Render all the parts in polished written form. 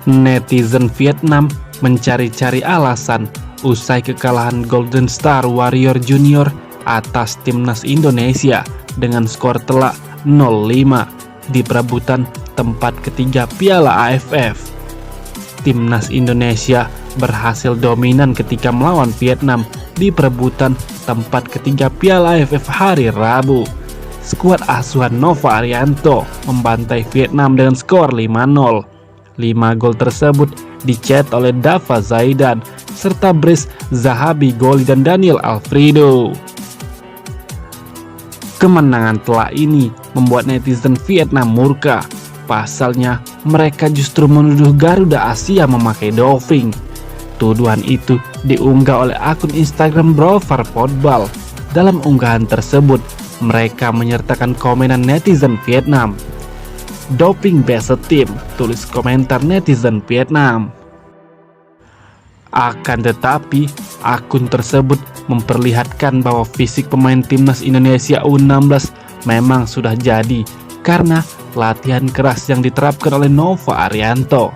Netizen Vietnam mencari-cari alasan usai kekalahan Golden Star Warrior Junior atas timnas Indonesia dengan skor telak 0-5 di perebutan tempat ketiga Piala AFF. Timnas Indonesia berhasil dominan ketika melawan Vietnam di perebutan tempat ketiga Piala AFF hari Rabu. Skuad asuhan Nova Arianto membantai Vietnam dengan skor 5-0. 5 gol tersebut dicetak oleh Dava Zaidan serta Brice Zahabi Goli dan Daniel Alfredo. Kemenangan telak ini membuat netizen Vietnam murka. Pasalnya, mereka justru menuduh Garuda Asia memakai doping. Tuduhan itu diunggah oleh akun Instagram Brovar Football. Dalam unggahan tersebut, mereka menyertakan komenan netizen Vietnam. "Doping best team," tulis komentar netizen Vietnam. Akan tetapi, akun tersebut memperlihatkan bahwa fisik pemain timnas Indonesia U16 memang sudah jadi karena latihan keras yang diterapkan oleh Nova Arianto.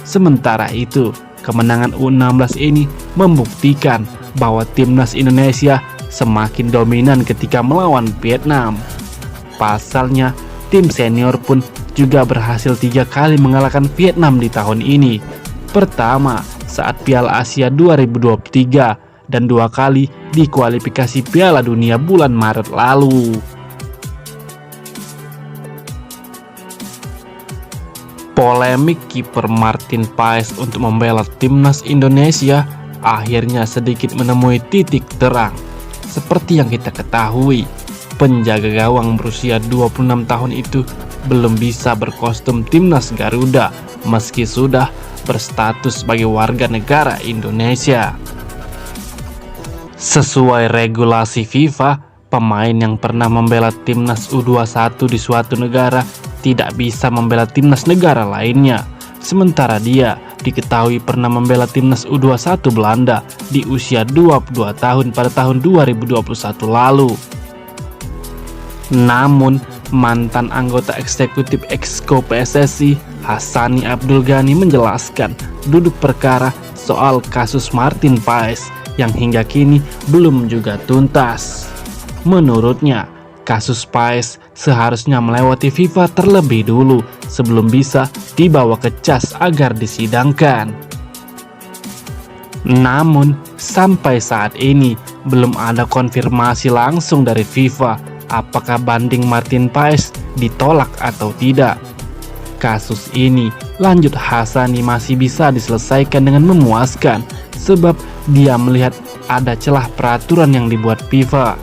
Sementara itu, kemenangan U16 ini membuktikan bahwa timnas Indonesia semakin dominan ketika melawan Vietnam. Pasalnya, tim senior pun juga berhasil 3 kali mengalahkan Vietnam di tahun ini. Pertama, saat Piala Asia 2023 dan 2 kali di kualifikasi Piala Dunia bulan Maret lalu. Polemik kiper Martin Paes untuk membela timnas Indonesia akhirnya sedikit menemui titik terang. Seperti yang kita ketahui, penjaga gawang berusia 26 tahun itu belum bisa berkostum timnas Garuda meski sudah berstatus sebagai warga negara Indonesia. Sesuai regulasi FIFA, pemain yang pernah membela timnas U21 di suatu negara tidak bisa membela timnas negara lainnya. Sementara dia diketahui pernah membela timnas U21 Belanda di usia 22 tahun pada tahun 2021 lalu. Namun, mantan anggota eksekutif Exco PSSI Hassani Abdul Ghani menjelaskan duduk perkara soal kasus Martin Paes yang hingga kini belum juga tuntas. Menurutnya, kasus Paes seharusnya melewati FIFA terlebih dulu sebelum bisa dibawa ke CAS agar disidangkan. Namun, sampai saat ini belum ada konfirmasi langsung dari FIFA apakah banding Martin Paes ditolak atau tidak. Kasus ini, lanjut Hassani, masih bisa diselesaikan dengan memuaskan sebab dia melihat ada celah peraturan yang dibuat FIFA.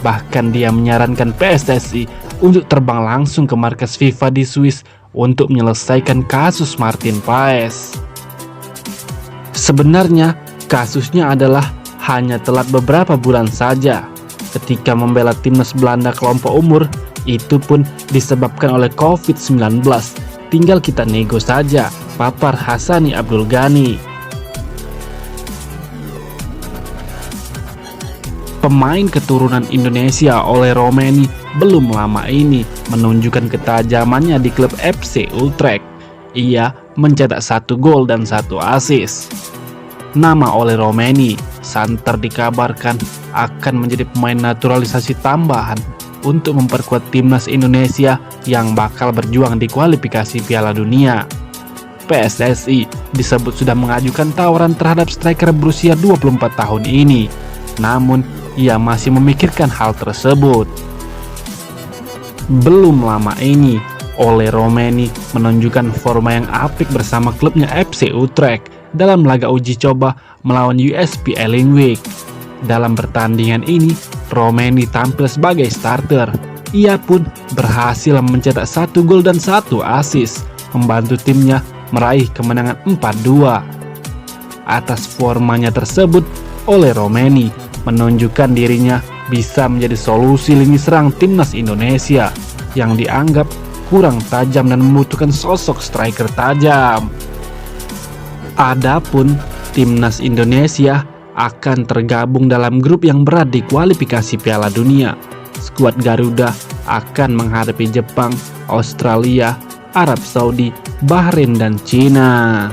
Bahkan dia menyarankan PSSI untuk terbang langsung ke markas FIFA di Swiss untuk menyelesaikan kasus Martin Paes. Sebenarnya kasusnya adalah hanya telat beberapa bulan saja. Ketika membela timnas Belanda kelompok umur, itu pun disebabkan oleh COVID-19. Tinggal kita nego saja, papar Hassani Abdul Ghani. Pemain keturunan Indonesia Ole Roemeny belum lama ini menunjukkan ketajamannya di klub FC Utrecht. Ia mencetak 1 gol dan 1 assist. Nama Ole Roemeny santer dikabarkan akan menjadi pemain naturalisasi tambahan untuk memperkuat timnas Indonesia yang bakal berjuang di kualifikasi Piala Dunia. PSSI disebut sudah mengajukan tawaran terhadap striker berusia 24 tahun ini. Namun, ia masih memikirkan hal tersebut. Belum lama ini, Ole Roemeny menunjukkan forma yang apik bersama klubnya FC Utrecht dalam laga uji coba melawan USP Elinwick. Dalam pertandingan ini, Roemeny tampil sebagai starter. Ia pun berhasil mencetak 1 gol dan 1 assist, membantu timnya meraih kemenangan 4-2. Atas formanya tersebut, Ole Roemeny menunjukkan dirinya bisa menjadi solusi lini serang timnas Indonesia yang dianggap kurang tajam dan membutuhkan sosok striker tajam. Adapun timnas Indonesia akan tergabung dalam grup yang berat di kualifikasi Piala Dunia. Skuad Garuda akan menghadapi Jepang, Australia, Arab Saudi, Bahrain, dan Cina.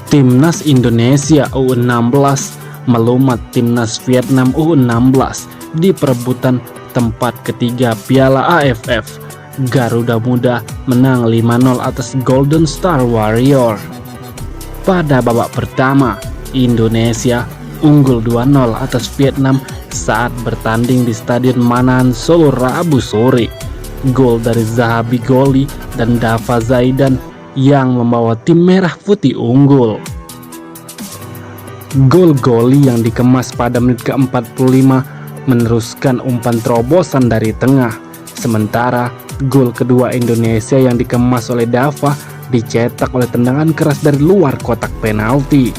Timnas Indonesia U16 melumat Timnas Vietnam U16 di perebutan tempat ketiga Piala AFF. Garuda Muda menang 5-0 atas Golden Star Warrior. Pada babak pertama, Indonesia unggul 2-0 atas Vietnam saat bertanding di Stadion Manahan Solo Rabu sore. Gol dari Zahabi Goli dan Dava Zaidan yang membawa tim merah putih unggul. Gol Goli yang dikemas pada menit ke-45 meneruskan umpan terobosan dari tengah. Sementara gol kedua Indonesia yang dikemas oleh Dava dicetak oleh tendangan keras dari luar kotak penalti.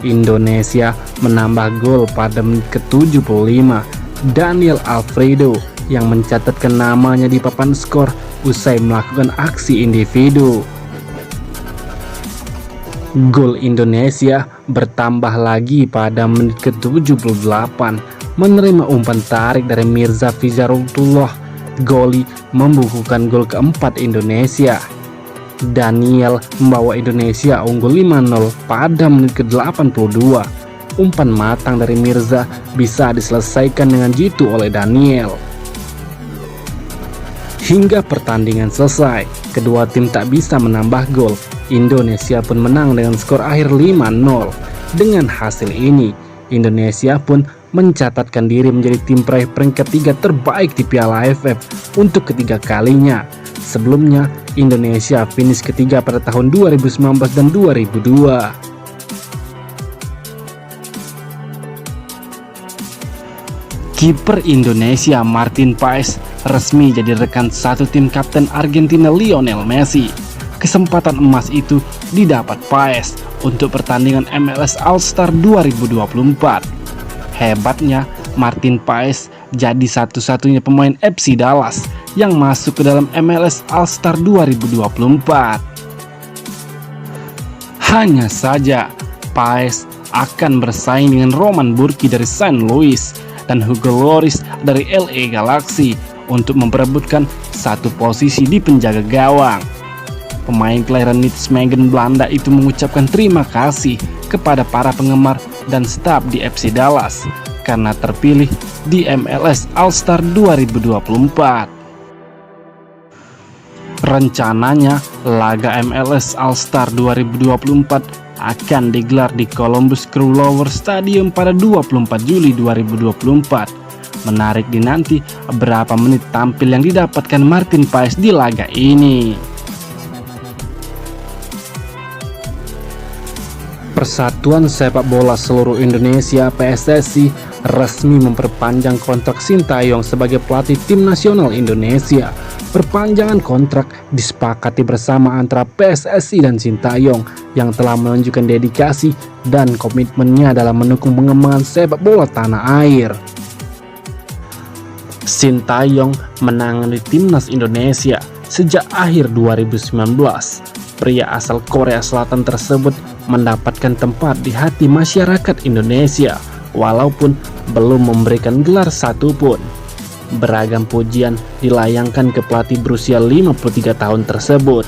Indonesia menambah gol pada menit ke-75. Daniel Alfredo yang mencatatkan namanya di papan skor usai melakukan aksi individu. Gol Indonesia bertambah lagi pada menit ke-78 menerima umpan tarik dari Mirza Fizarullah. Goli membukukan gol keempat Indonesia. Daniel membawa Indonesia unggul 5-0 pada menit ke-82. Umpan matang dari Mirza bisa diselesaikan dengan jitu oleh Daniel. Hingga pertandingan selesai, kedua tim tak bisa menambah gol. Indonesia pun menang dengan skor akhir 5-0. Dengan hasil ini, Indonesia pun mencatatkan diri menjadi tim peraih peringkat 3 terbaik di Piala AFF untuk ketiga kalinya. Sebelumnya, Indonesia finish ketiga pada tahun 2019 dan 2002. Kiper Indonesia Martin Paes resmi jadi rekan satu tim kapten Argentina Lionel Messi. Kesempatan emas itu didapat Paes untuk pertandingan MLS All-Star 2024. Hebatnya, Martin Paes jadi satu-satunya pemain FC Dallas yang masuk ke dalam MLS All-Star 2024. Hanya saja, Paes akan bersaing dengan Roman Burki dari St. Louis dan Hugo Lloris dari LA Galaxy untuk memperebutkan satu posisi di penjaga gawang. Pemain kelahiran Nijmegen Belanda itu mengucapkan terima kasih kepada para penggemar dan staf di FC Dallas karena terpilih di MLS All-Star 2024. Rencananya, laga MLS All-Star 2024 akan digelar di Columbus Crew Lower Stadium pada 24 Juli 2024. Menarik dinanti berapa menit tampil yang didapatkan Martin Paes di laga ini. Persatuan Sepak Bola Seluruh Indonesia (PSSI) resmi memperpanjang kontrak Sintayong sebagai pelatih tim nasional Indonesia. Perpanjangan kontrak disepakati bersama antara PSSI dan Sintayong yang telah menunjukkan dedikasi dan komitmennya dalam mendukung pengembangan sepak bola tanah air. Sintayong menangani timnas Indonesia sejak akhir 2019. Pria asal Korea Selatan tersebut mendapatkan tempat di hati masyarakat Indonesia walaupun belum memberikan gelar satupun. Beragam pujian dilayangkan ke pelatih berusia 53 tahun tersebut.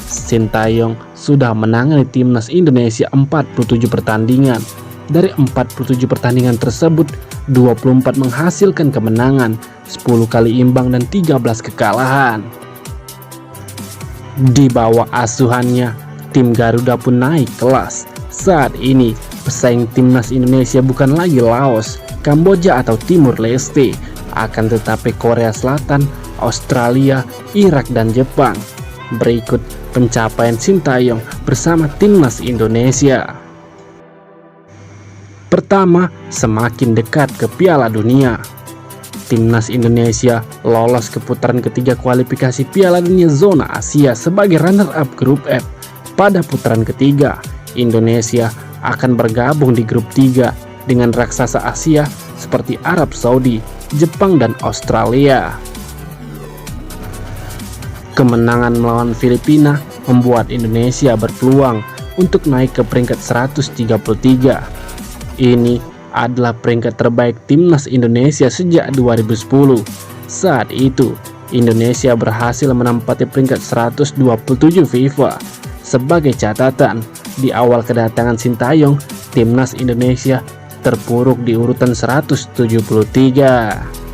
Sintayong sudah menangani timnas Indonesia 47 pertandingan. Dari 47 pertandingan tersebut, 24 menghasilkan kemenangan, 10 kali imbang dan 13 kekalahan. Di bawah asuhannya, tim Garuda pun naik kelas. Saat ini, pesaing timnas Indonesia bukan lagi Laos, Kamboja atau Timur Leste, akan tetapi Korea Selatan, Australia, Irak, dan Jepang. Berikut pencapaian Sintayong bersama timnas Indonesia. Pertama, semakin dekat ke Piala Dunia. Timnas Indonesia lolos ke putaran ketiga kualifikasi Piala Dunia Zona Asia sebagai runner-up grup F. Pada putaran ketiga, Indonesia akan bergabung di grup 3 dengan raksasa Asia seperti Arab Saudi, Jepang, dan Australia. Kemenangan melawan Filipina membuat Indonesia berpeluang untuk naik ke peringkat 133. Ini adalah peringkat terbaik timnas Indonesia sejak 2010. Saat itu, Indonesia berhasil menempati peringkat 127 FIFA. Sebagai catatan, di awal kedatangan Sintayong, timnas Indonesia terpuruk di urutan 173.